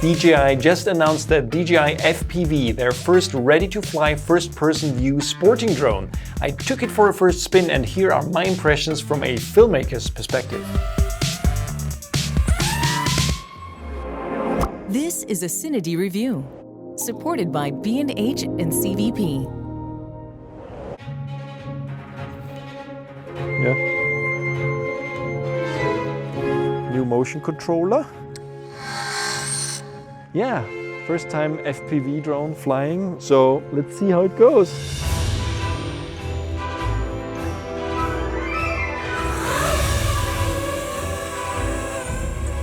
DJI just announced that DJI FPV, their first ready-to-fly first-person view sporting drone. I took it for a first spin and here are my impressions from a filmmaker's perspective. This is a CineD review, supported by B&H and CVP. Yeah. New motion controller. Yeah, first time FPV drone flying, so let's see how it goes.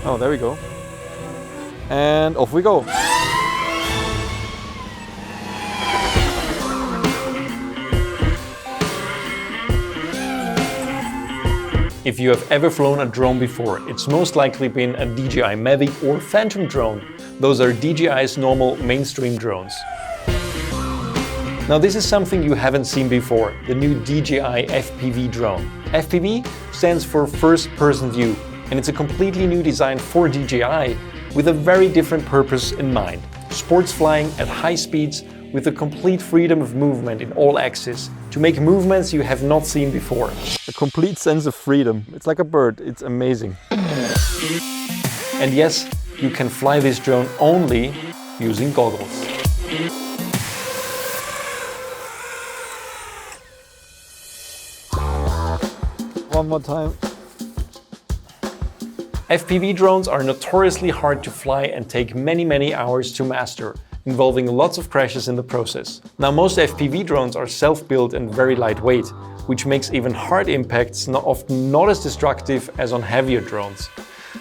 Oh, there we go. And off we go. If you have ever flown a drone before, it's most likely been a DJI Mavic or Phantom drone. Those are DJI's normal mainstream drones. Now this is something you haven't seen before, the new DJI FPV drone. FPV stands for First Person View, and it's a completely new design for DJI with a very different purpose in mind. Sports flying at high speeds with a complete freedom of movement in all axes to make movements you have not seen before. A complete sense of freedom. It's like a bird. It's amazing. And yes, you can fly this drone only using goggles. One more time. FPV drones are notoriously hard to fly and take many hours to master, involving lots of crashes in the process. Now most FPV drones are self-built and very lightweight, which makes even hard impacts often not as destructive as on heavier drones.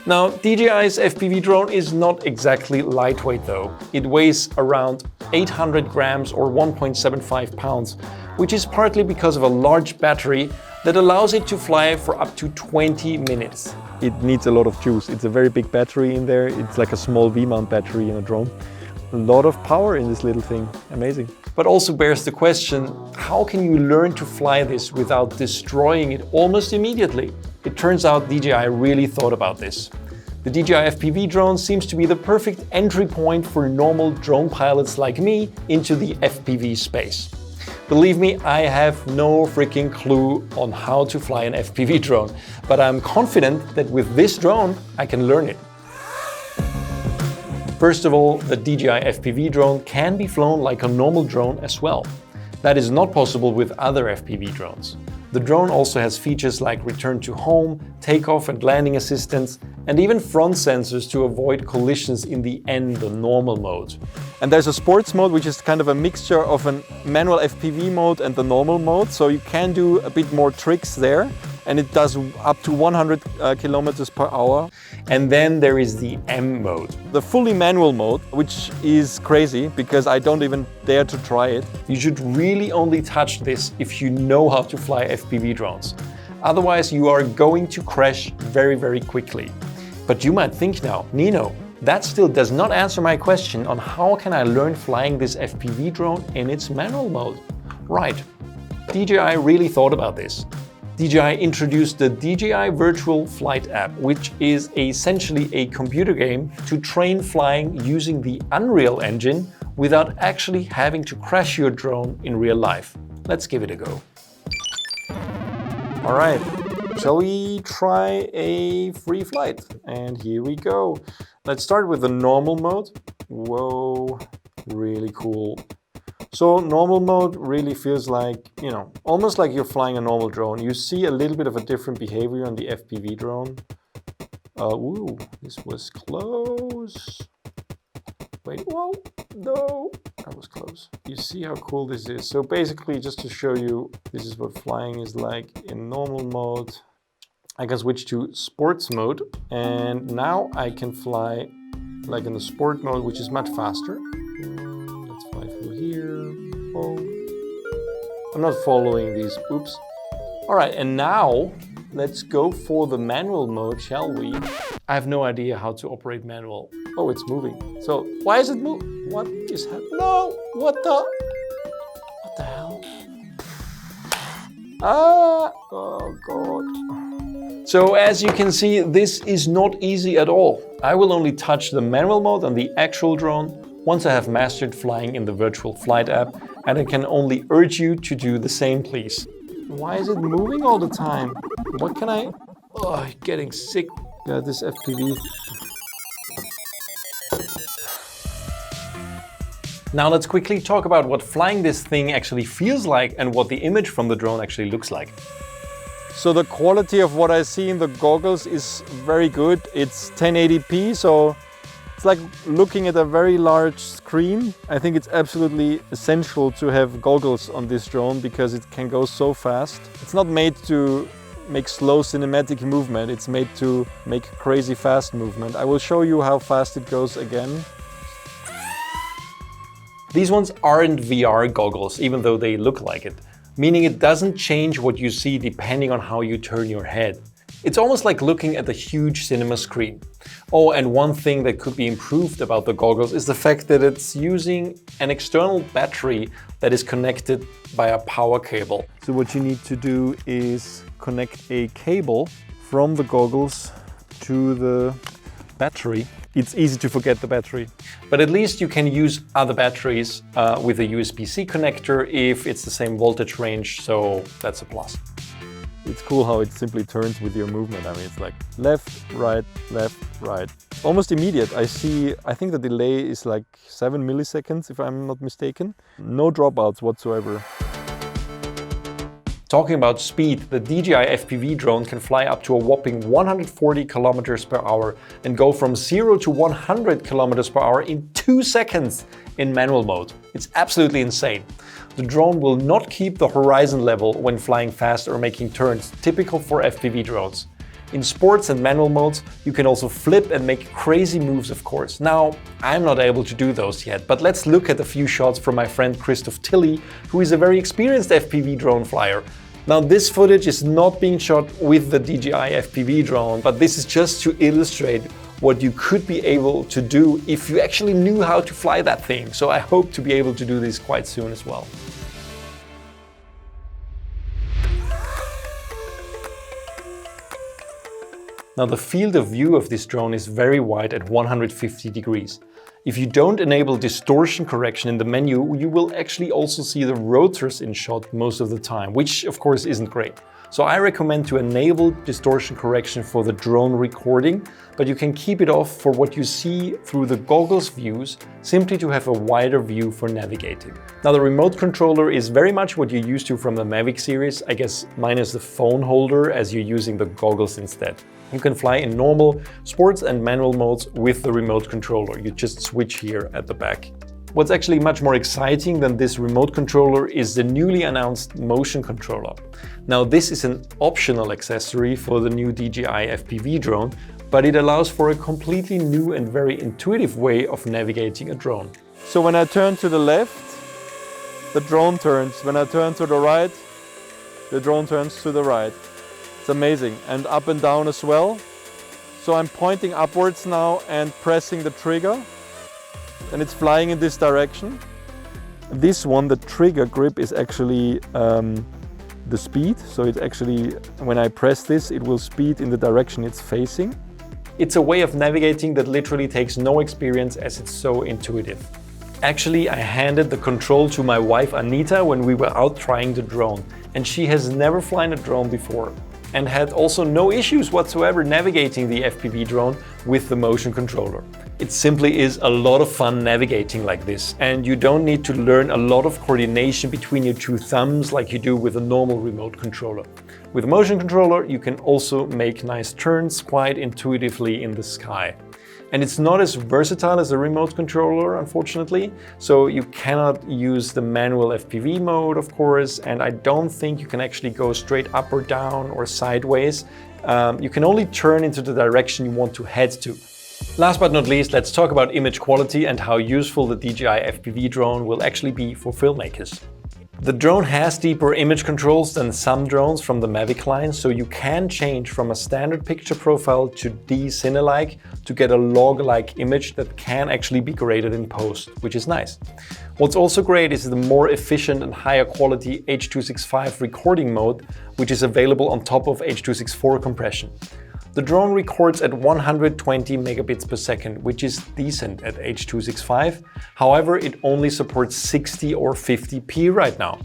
Now DJI's FPV drone is not exactly lightweight though. It weighs around 800 grams or 1.75 pounds, which is partly because of a large battery that allows it to fly for up to 20 minutes. It needs a lot of juice. It's a very big battery in there. It's like a small V-mount battery in a drone. A lot of power in this little thing. Amazing. But also bears the question, how can you learn to fly this without destroying it almost immediately? It turns out DJI really thought about this. The DJI FPV drone seems to be the perfect entry point for normal drone pilots like me into the FPV space. Believe me, I have no freaking clue on how to fly an FPV drone, but I'm confident that with this drone, I can learn it. First of all, the DJI FPV drone can be flown like a normal drone as well. That is not possible with other FPV drones. The drone also has features like return to home, takeoff and landing assistance, and even front sensors to avoid collisions in the normal mode. And there's a sports mode, which is kind of a mixture of a manual FPV mode and the normal mode, so you can do a bit more tricks there. And it does up to 100 kilometers per hour. And then there is the M mode, the fully manual mode, which is crazy because I don't even dare to try it. You should really only touch this if you know how to fly FPV drones. Otherwise, you are going to crash very quickly. But you might think now, Nino, that still does not answer my question on how can I learn flying this FPV drone in its manual mode. Right, DJI really thought about this. DJI introduced the DJI Virtual Flight App, which is essentially a computer game to train flying using the Unreal Engine without actually having to crash your drone in real life. Let's give it a go. All right, shall we try a free flight? And here we go. Let's start with the normal mode. Whoa, really cool. So normal mode really feels like, almost like you're flying a normal drone. You see a little bit of a different behavior on the FPV drone. Ooh, this was close. Wait, whoa, no, that was close. You see how cool this is. So basically, just to show you, this is what flying is like in normal mode. I can switch to sports mode, and now I can fly like in the sport mode, which is much faster. Let's fly through here. Oh, I'm not following these. Oops. All right, and now let's go for the manual mode, shall we? I have no idea how to operate manual. Oh, it's moving. So why is it moving? What is happening? No, what the hell? Oh God. So as you can see, this is not easy at all. I will only touch the manual mode on the actual drone once I have mastered flying in the Virtual Flight app, and I can only urge you to do the same, please. Why is it moving all the time? What can I... Oh, getting sick. This FPV. Now let's quickly talk about what flying this thing actually feels like and what the image from the drone actually looks like. So the quality of what I see in the goggles is very good. It's 1080p, so it's like looking at a very large screen. I think it's absolutely essential to have goggles on this drone because it can go so fast. It's not made to make slow cinematic movement, it's made to make crazy fast movement. I will show you how fast it goes again. These ones aren't VR goggles, even though they look like it, meaning it doesn't change what you see depending on how you turn your head. It's almost like looking at a huge cinema screen. Oh, and one thing that could be improved about the goggles is the fact that it's using an external battery that is connected by a power cable. So what you need to do is connect a cable from the goggles to the battery. It's easy to forget the battery. But at least you can use other batteries with a USB-C connector if it's the same voltage range, so that's a plus. It's cool how it simply turns with your movement. I mean, it's like left, right, almost immediate. I think the delay is like 7 milliseconds if I'm not mistaken. No dropouts whatsoever. Talking about speed, the DJI FPV drone can fly up to a whopping 140 kilometers per hour and go from 0 to 100 kilometers per hour in 2 seconds in manual mode. It's absolutely insane. The drone will not keep the horizon level when flying fast or making turns, typical for FPV drones. In sports and manual modes, you can also flip and make crazy moves, of course. Now, I'm not able to do those yet, but let's look at a few shots from my friend Christoph Tilley, who is a very experienced FPV drone flyer. Now, this footage is not being shot with the DJI FPV drone, but this is just to illustrate what you could be able to do if you actually knew how to fly that thing. So I hope to be able to do this quite soon as well. Now, the field of view of this drone is very wide at 150 degrees. If you don't enable distortion correction in the menu, you will actually also see the rotors in shot most of the time, which of course isn't great. So I recommend to enable distortion correction for the drone recording, but you can keep it off for what you see through the goggles views, simply to have a wider view for navigating. Now, the remote controller is very much what you're used to from the Mavic series, I guess minus the phone holder as you're using the goggles instead. You can fly in normal, sports and manual modes with the remote controller. You just switch here at the back. What's actually much more exciting than this remote controller is the newly announced motion controller. Now, this is an optional accessory for the new DJI FPV drone, but it allows for a completely new and very intuitive way of navigating a drone. So when I turn to the left, the drone turns. When I turn to the right, the drone turns to the right. It's amazing. And up and down as well. So I'm pointing upwards now and pressing the trigger, and it's flying in this direction. This one, the trigger grip, is actually the speed. So it actually, when I press this, it will speed in the direction it's facing. It's a way of navigating that literally takes no experience, as it's so intuitive. Actually, I handed the control to my wife Anita when we were out trying the drone, and she has never flown a drone before and had also no issues whatsoever navigating the FPV drone with the motion controller. It simply is a lot of fun navigating like this, and you don't need to learn a lot of coordination between your two thumbs like you do with a normal remote controller. With a motion controller, you can also make nice turns quite intuitively in the sky. And it's not as versatile as a remote controller, unfortunately, so you cannot use the manual FPV mode, of course, and I don't think you can actually go straight up or down or sideways. You can only turn into the direction you want to head to. Last but not least, let's talk about image quality and how useful the DJI FPV drone will actually be for filmmakers. The drone has deeper image controls than some drones from the Mavic line, so you can change from a standard picture profile to D-Cine-like to get a log-like image that can actually be graded in post, which is nice. What's also great is the more efficient and higher quality H.265 recording mode, which is available on top of H.264 compression. The drone records at 120 megabits per second, which is decent at H.265. However, it only supports 60 or 50p right now.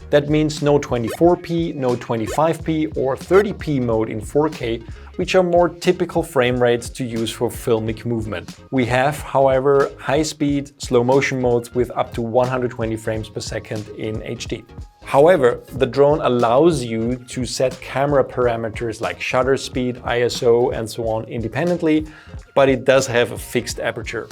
That means no 24p, no 25p or 30p mode in 4K, which are more typical frame rates to use for filmic movement. We have, however, high-speed, slow-motion modes with up to 120 frames per second in HD. However, the drone allows you to set camera parameters like shutter speed, ISO and so on independently, but it does have a fixed aperture.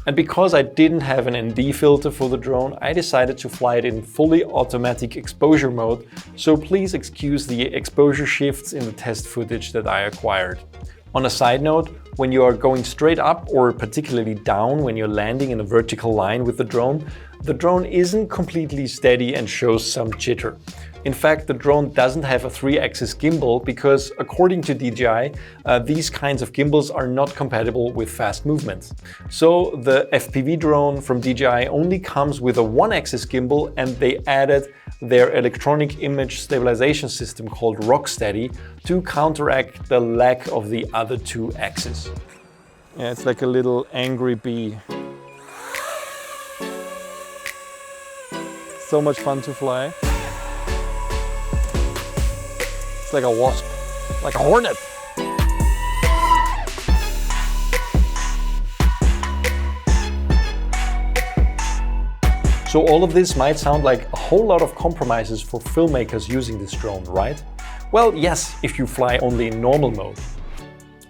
And because I didn't have an ND filter for the drone, I decided to fly it in fully automatic exposure mode, so please excuse the exposure shifts in the test footage that I acquired. On a side note, when you are going straight up or particularly down when you're landing in a vertical line with the drone isn't completely steady and shows some jitter. In fact, the drone doesn't have a 3-axis gimbal because, according to DJI, these kinds of gimbals are not compatible with fast movements. So the FPV drone from DJI only comes with a 1-axis gimbal, and they added their electronic image stabilization system called Rocksteady to counteract the lack of the other 2 axes. Yeah, it's like a little angry bee. So much fun to fly. It's like a wasp, like a hornet. So all of this might sound like a whole lot of compromises for filmmakers using this drone, right? Well, yes, if you fly only in normal mode.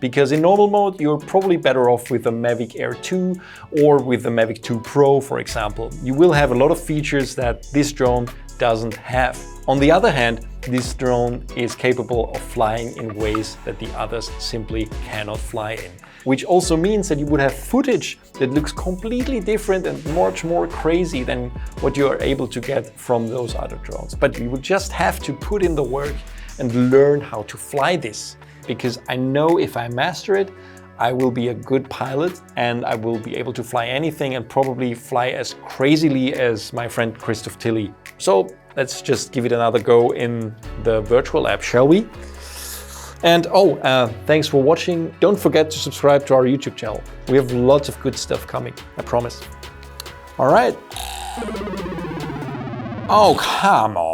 Because in normal mode, you're probably better off with the Mavic Air 2 or with the Mavic 2 Pro, for example. You will have a lot of features that this drone doesn't have. On the other hand, this drone is capable of flying in ways that the others simply cannot fly in. Which also means that you would have footage that looks completely different and much more crazy than what you are able to get from those other drones. But you would just have to put in the work and learn how to fly this. Because I know if I master it, I will be a good pilot and I will be able to fly anything and probably fly as crazily as my friend Christoph Tilley. So let's just give it another go in the virtual app, shall we? And thanks for watching. Don't forget to subscribe to our YouTube channel. We have lots of good stuff coming, I promise. All right. Oh, come on.